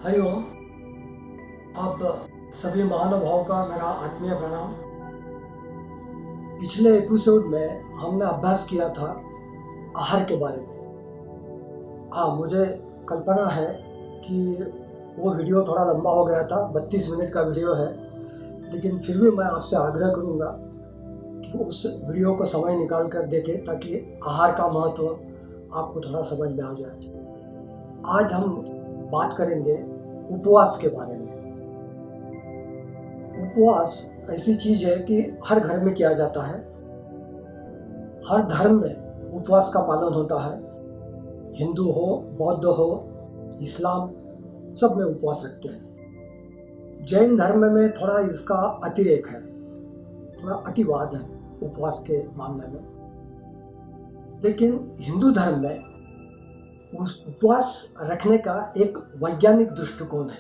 हरिओम। आप सभी महानुभावों का मेरा आत्मीय प्रणाम। पिछले एपिसोड में हमने अभ्यास किया था आहार के बारे में। हाँ, मुझे कल्पना है कि वो वीडियो थोड़ा लंबा हो गया था, 32 मिनट का वीडियो है, लेकिन फिर भी मैं आपसे आग्रह करूँगा कि उस वीडियो को समय निकाल कर देखें ताकि आहार का महत्व आपको थोड़ा समझ में आ जाए। आज हम बात करेंगे उपवास के बारे में। उपवास ऐसी चीज है कि हर घर में किया जाता है, हर धर्म में उपवास का पालन होता है। हिंदू हो, बौद्ध हो, इस्लाम, सब में उपवास रखते हैं। जैन धर्म में थोड़ा इसका अतिरेक है, थोड़ा अतिवाद है उपवास के मामले में। लेकिन हिंदू धर्म में उस उपवास रखने का एक वैज्ञानिक दृष्टिकोण है,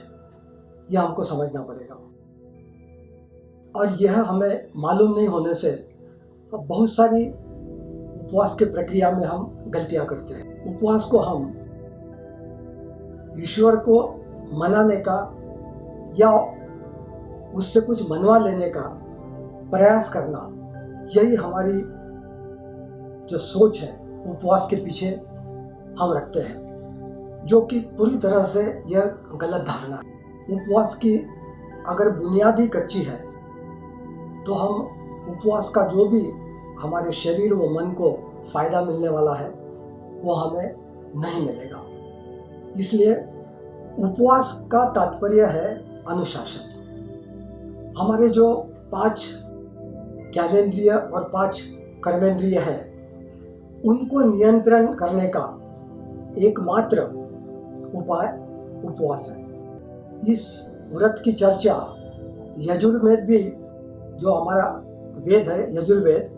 यह हमको समझना पड़ेगा। और यह हमें मालूम नहीं होने से बहुत सारी उपवास के प्रक्रिया में हम गलतियां करते हैं। उपवास को हम ईश्वर को मनाने का या उससे कुछ मनवा लेने का प्रयास करना, यही हमारी जो सोच है उपवास के पीछे हम रखते हैं, जो कि पूरी तरह से यह गलत धारणा है। उपवास की अगर बुनियाद ही कच्ची है तो हम उपवास का जो भी हमारे शरीर व मन को फायदा मिलने वाला है वो हमें नहीं मिलेगा। इसलिए उपवास का तात्पर्य है अनुशासन। हमारे जो 5 ज्ञानेंद्रिय और 5 कर्मेंद्रिय है, उनको नियंत्रण करने का एकमात्र उपाय उपवास है। इस व्रत की चर्चा यजुर्वेद भी, जो हमारा वेद है यजुर्वेद,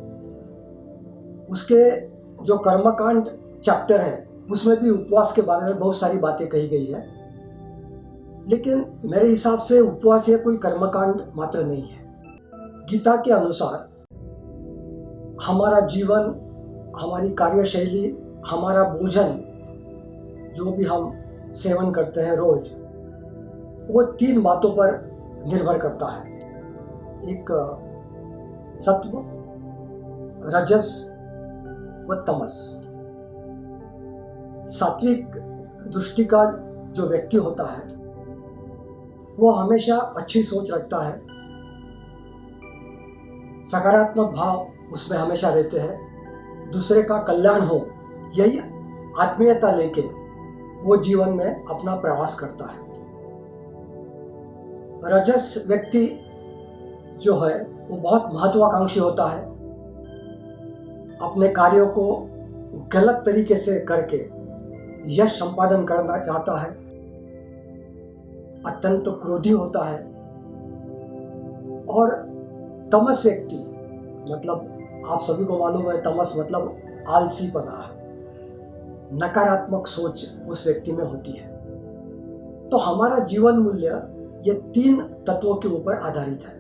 उसके जो कर्मकांड चैप्टर है उसमें भी उपवास के बारे में बहुत सारी बातें कही गई है। लेकिन मेरे हिसाब से उपवास यह कोई कर्मकांड मात्र नहीं है। गीता के अनुसार हमारा जीवन, हमारी कार्यशैली, हमारा भोजन जो भी हम सेवन करते हैं रोज, वो 3 बातों पर निर्भर करता है। एक सत्व, रजस व तमस। सात्विक दृष्टि का जो व्यक्ति होता है वो हमेशा अच्छी सोच रखता है, सकारात्मक भाव उसमें हमेशा रहते हैं, दूसरे का कल्याण हो, यही आत्मीयता लेके वो जीवन में अपना प्रवास करता है। रजस व्यक्ति जो है वो बहुत महत्वाकांक्षी होता है, अपने कार्यों को गलत तरीके से करके यश संपादन करना चाहता है, अत्यंत क्रोधी होता है। और तमस व्यक्ति, मतलब आप सभी को मालूम है तमस मतलब आलसीपना है, नकारात्मक सोच उस व्यक्ति में होती है। तो हमारा जीवन मूल्य ये 3 तत्वों के ऊपर आधारित है।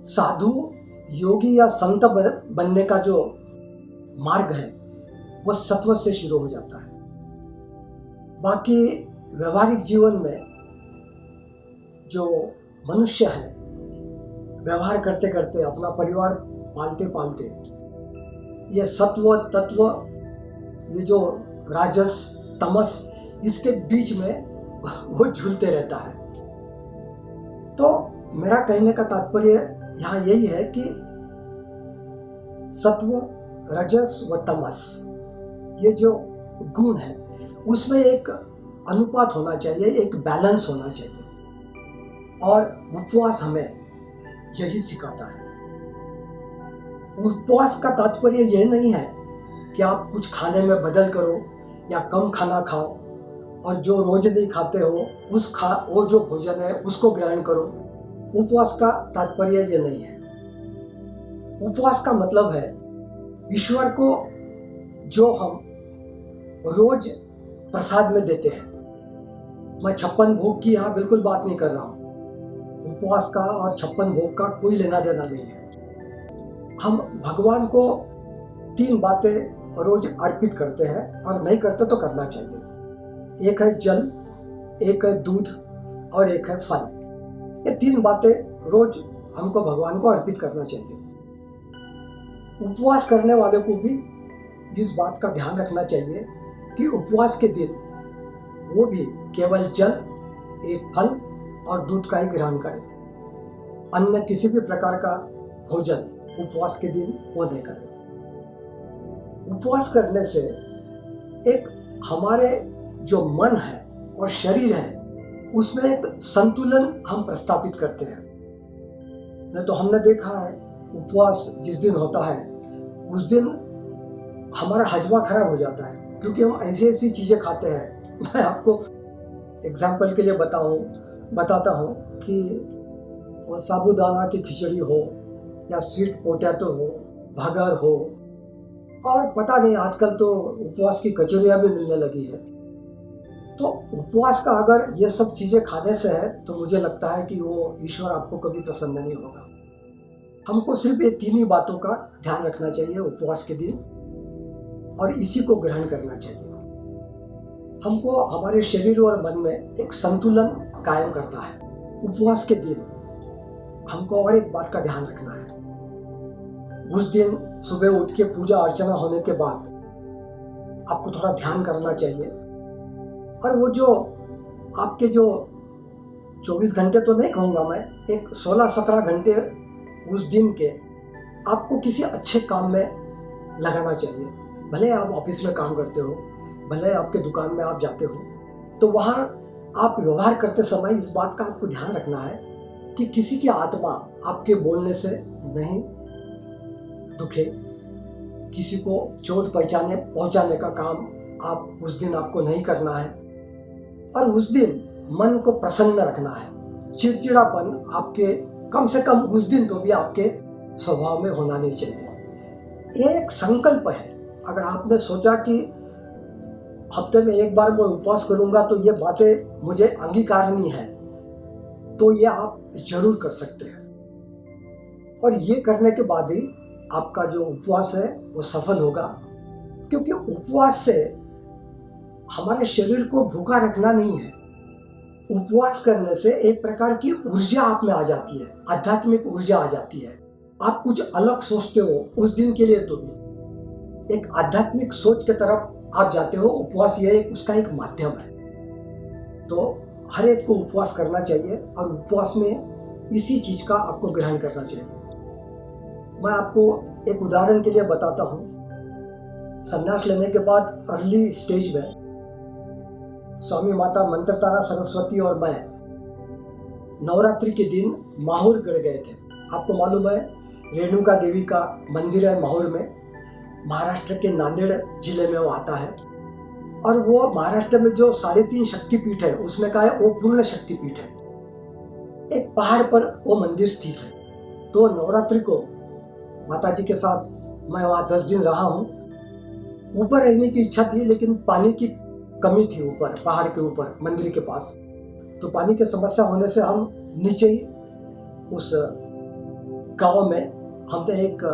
साधु, योगी या संत बनने का जो मार्ग है वो सत्व से शुरू हो जाता है। बाकी व्यवहारिक जीवन में जो मनुष्य है, व्यवहार करते करते, अपना परिवार पालते पालते, ये सत्व तत्व, ये जो राजस तमस, इसके बीच में वो झूलते रहता है। तो मेरा कहने का तात्पर्य यहाँ यही है कि सत्व, रजस व तमस, ये जो गुण है उसमें एक अनुपात होना चाहिए, एक बैलेंस होना चाहिए। और उपवास हमें यही सिखाता है। उपवास का तात्पर्य यह नहीं है कि आप कुछ खाने में बदल करो या कम खाना खाओ, और जो रोज नहीं खाते हो वो जो भोजन है उसको ग्रहण करो। उपवास का तात्पर्य ये नहीं है। उपवास का मतलब है ईश्वर को जो हम रोज प्रसाद में देते हैं। मैं 56 भोग की यहाँ बिल्कुल बात नहीं कर रहा हूँ। उपवास का और 56 भोग का कोई लेना देना नहीं है। हम भगवान को 3 बातें रोज अर्पित करते हैं, और नहीं करते तो करना चाहिए। एक है जल, एक है दूध और एक है फल। ये 3 बातें रोज हमको भगवान को अर्पित करना चाहिए। उपवास करने वाले को भी इस बात का ध्यान रखना चाहिए कि उपवास के दिन वो भी केवल जल, एक फल और दूध का ही ग्रहण करें। अन्य किसी भी प्रकार का भोजन उपवास के दिन वो नहीं करें। उपवास करने से एक हमारे जो मन है और शरीर है उसमें एक संतुलन हम प्रस्थापित करते हैं। नहीं तो हमने देखा है उपवास जिस दिन होता है उस दिन हमारा हजमा खराब हो जाता है, क्योंकि हम ऐसी ऐसी चीज़ें खाते हैं। मैं आपको एग्जाम्पल के लिए बताता हूँ कि वो साबूदाना की खिचड़ी हो या स्वीट पोटैटो हो, भगर हो, और पता नहीं आजकल तो उपवास की कचौरियाँ भी मिलने लगी है। तो उपवास का अगर ये सब चीज़ें खाने से है तो मुझे लगता है कि वो ईश्वर आपको कभी प्रसन्न नहीं होगा। हमको सिर्फ ये 3 ही बातों का ध्यान रखना चाहिए उपवास के दिन, और इसी को ग्रहण करना चाहिए। हमको हमारे शरीर और मन में एक संतुलन कायम करता है। उपवास के दिन हमको और एक बात का ध्यान रखना है। उस दिन सुबह उठ के पूजा अर्चना होने के बाद आपको थोड़ा ध्यान करना चाहिए, और वो जो आपके जो 24 घंटे तो नहीं कहूँगा मैं, एक 16-17 घंटे उस दिन के आपको किसी अच्छे काम में लगाना चाहिए। भले आप ऑफिस में काम करते हो, भले आपके दुकान में आप जाते हो, तो वहाँ आप व्यवहार करते समय इस बात का आपको ध्यान रखना है कि किसी की आत्मा आपके बोलने से नहीं दुखे, किसी को चोट पहुंचाने का काम आप उस दिन आपको नहीं करना है, और उस दिन मन को प्रसन्न रखना है। चिड़चिड़ापन आपके कम से कम उस दिन तो भी आपके स्वभाव में होना नहीं चाहिए। ये एक संकल्प है। अगर आपने सोचा कि हफ्ते में एक बार मैं उपवास करूंगा तो ये बातें मुझे अंगीकारनी है, तो ये आप जरूर कर सकते हैं, और ये करने के बाद ही आपका जो उपवास है वो सफल होगा। क्योंकि उपवास से हमारे शरीर को भूखा रखना नहीं है। उपवास करने से एक प्रकार की ऊर्जा आप में आ जाती है, आध्यात्मिक ऊर्जा आ जाती है। आप कुछ अलग सोचते हो उस दिन के लिए, तो भी एक आध्यात्मिक सोच के तरफ आप जाते हो। उपवास ये उसका एक माध्यम है। तो हर एक को उपवास करना चाहिए, और उपवास में इसी चीज का आपको ग्रहण करना चाहिए। मैं आपको एक उदाहरण के लिए बताता हूँ। संन्यास लेने के बाद अर्ली स्टेज में स्वामी माता मंत्रतारा सरस्वती और मैं नवरात्रि के दिन माहौरगढ़ गए थे। आपको मालूम है रेणुका देवी का मंदिर है माहौर में, महाराष्ट्र के नांदेड़ जिले में वो आता है, और वो महाराष्ट्र में जो 3.5 शक्तिपीठ है उसमें का है वो पूर्ण शक्तिपीठ है। एक पहाड़ पर वो मंदिर स्थित है। तो नवरात्रि को माताजी के साथ मैं वहाँ 10 दिन रहा हूँ। ऊपर रहने की इच्छा थी, लेकिन पानी की कमी थी ऊपर पहाड़ के ऊपर मंदिर के पास। तो पानी की समस्या होने से हम नीचे ही उस गांव में, हमने एक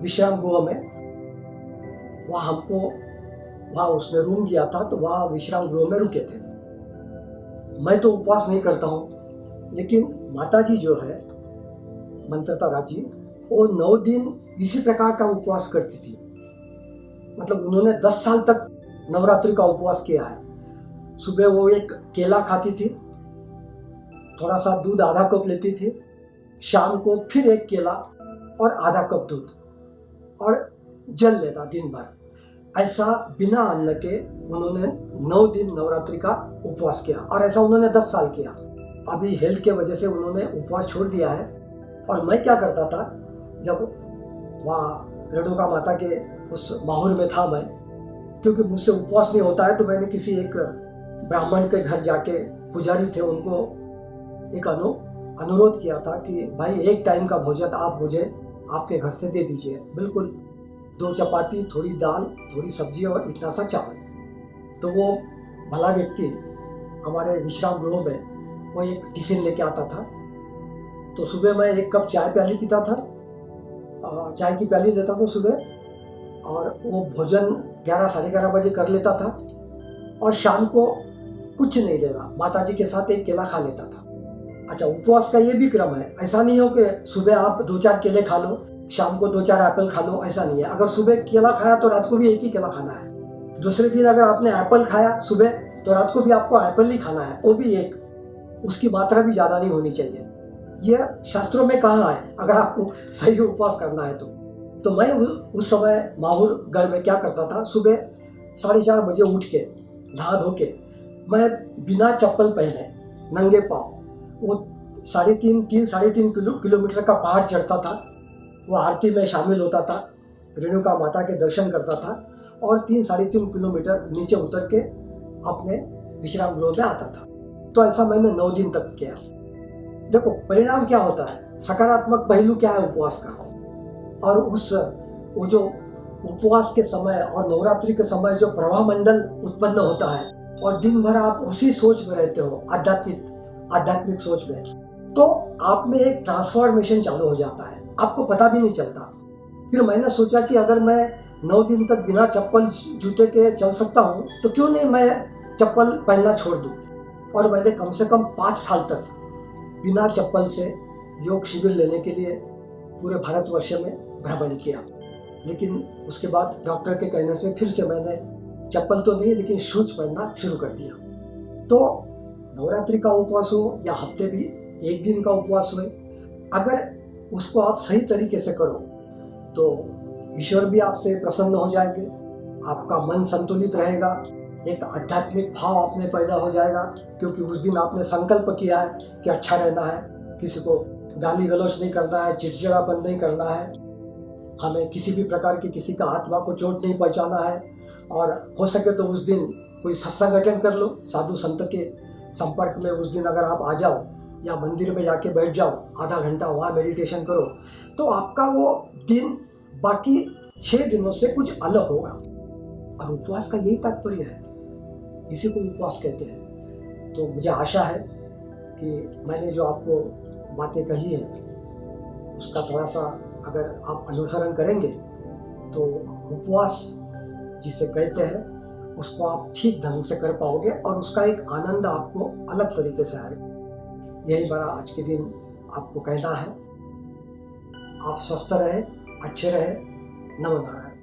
विश्राम गृह में, वहाँ हमको वहाँ उसने रूम दिया था, तो वहाँ विश्राम गृह में रुके थे। मैं तो उपवास नहीं करता हूँ, लेकिन माताजी जो है मंत्रतारा जी, वो 9 दिन इसी प्रकार का उपवास करती थी। मतलब उन्होंने 10 साल तक नवरात्रि का उपवास किया है। सुबह वो एक केला खाती थी, थोड़ा सा दूध आधा कप लेती थी, शाम को फिर एक केला और आधा कप दूध और जल लेना दिन भर। ऐसा बिना अन्न के उन्होंने 9 दिन नवरात्रि का उपवास किया, और ऐसा उन्होंने 10 साल किया। अभी हेल्थ के वजह से उन्होंने उपवास छोड़ दिया है। और मैं क्या करता था, जब वहाँ रेणुका माता के उस माहौल में था मैं, क्योंकि मुझसे उपवास नहीं होता है, तो मैंने किसी एक ब्राह्मण के घर जाके, पुजारी थे, उनको एक अनुरोध किया था कि भाई एक टाइम का भोजन आप मुझे आपके घर से दे दीजिए, बिल्कुल 2 चपाती, थोड़ी दाल, थोड़ी सब्जी और इतना सा चावल। तो वो भला व्यक्ति हमारे विश्राम गृह में वो एक टिफिन लेके आता था। तो सुबह मैं 1 कप चाय प्याली पीता था, चाय की प्याली देता था सुबह, और वो भोजन 11 साढ़े 11 बजे कर लेता था। और शाम को कुछ नहीं लेना, माताजी के साथ एक केला खा लेता था। अच्छा, उपवास का ये भी क्रम है, ऐसा नहीं हो कि सुबह आप 2-4 केले खा लो, शाम को 2-4 एप्पल खा लो, ऐसा नहीं है। अगर सुबह केला खाया तो रात को भी एक ही केला खाना है। दूसरे दिन अगर आपने एप्पल खाया सुबह तो रात को भी आपको एप्पल ही खाना है, वो भी एक, उसकी मात्रा भी ज़्यादा नहीं होनी चाहिए। यह शास्त्रों में कहाँ है अगर आपको सही उपवास करना है तो मैं उस समय माहौर में क्या करता था, सुबह 4:30 बजे उठ के नहा धो के मैं बिना चप्पल पहने नंगे पाँव वो 3.5 किलोमीटर का पहाड़ चढ़ता था। वो आरती में शामिल होता था, रेणुका माता के दर्शन करता था और 3-3.5 किलोमीटर नीचे उतर के अपने विश्राम गृह में आता था। तो ऐसा मैंने 9 दिन तक किया। देखो परिणाम क्या होता है, सकारात्मक पहलू क्या है उपवास का। और वो जो उपवास के समय और नवरात्रि के समय जो प्रवाह मंडल उत्पन्न होता है और दिन भर आप उसी सोच में रहते हो, आध्यात्मिक सोच में, तो आप में एक ट्रांसफॉर्मेशन चालू हो जाता है, आपको पता भी नहीं चलता। फिर मैंने सोचा कि अगर मैं 9 दिन तक बिना चप्पल जूते के चल सकता हूँ तो क्यों नहीं मैं चप्पल पहनना छोड़ दूँ। और मैंने कम से कम 5 साल तक बिना चप्पल से योग शिविर लेने के लिए पूरे भारतवर्ष में भ्रमण किया। लेकिन उसके बाद डॉक्टर के कहने से फिर से मैंने चप्पल तो नहीं लेकिन शूज पहनना शुरू कर दिया। तो नवरात्रि का उपवास हो या हफ्ते भी 1 दिन का उपवास हो, अगर उसको आप सही तरीके से करो तो ईश्वर भी आपसे प्रसन्न हो जाएंगे, आपका मन संतुलित रहेगा, एक आध्यात्मिक भाव आप में पैदा हो जाएगा, क्योंकि उस दिन आपने संकल्प किया है कि अच्छा रहना है, किसी को गाली गलौज नहीं करना है, चिड़चिड़ापन नहीं करना है, हमें किसी भी प्रकार की किसी का आत्मा को चोट नहीं पहुंचाना है। और हो सके तो उस दिन कोई सत्संग अटेंड कर लो, साधु संत के संपर्क में उस दिन अगर आप आ जाओ या मंदिर में जाके बैठ जाओ, आधा घंटा वहाँ मेडिटेशन करो, तो आपका वो दिन बाकी 6 दिनों से कुछ अलग होगा। और उपवास का यही तात्पर्य है, इसी को उपवास कहते हैं। तो मुझे आशा है कि मैंने जो आपको बातें कही है उसका थोड़ा सा अगर आप अनुसरण करेंगे तो उपवास जिसे कहते हैं उसको आप ठीक ढंग से कर पाओगे और उसका एक आनंद आपको अलग तरीके से आएगा। यही मेरा आज के दिन आपको कहना है। आप स्वस्थ रहें, अच्छे रहें। नमो नारायण।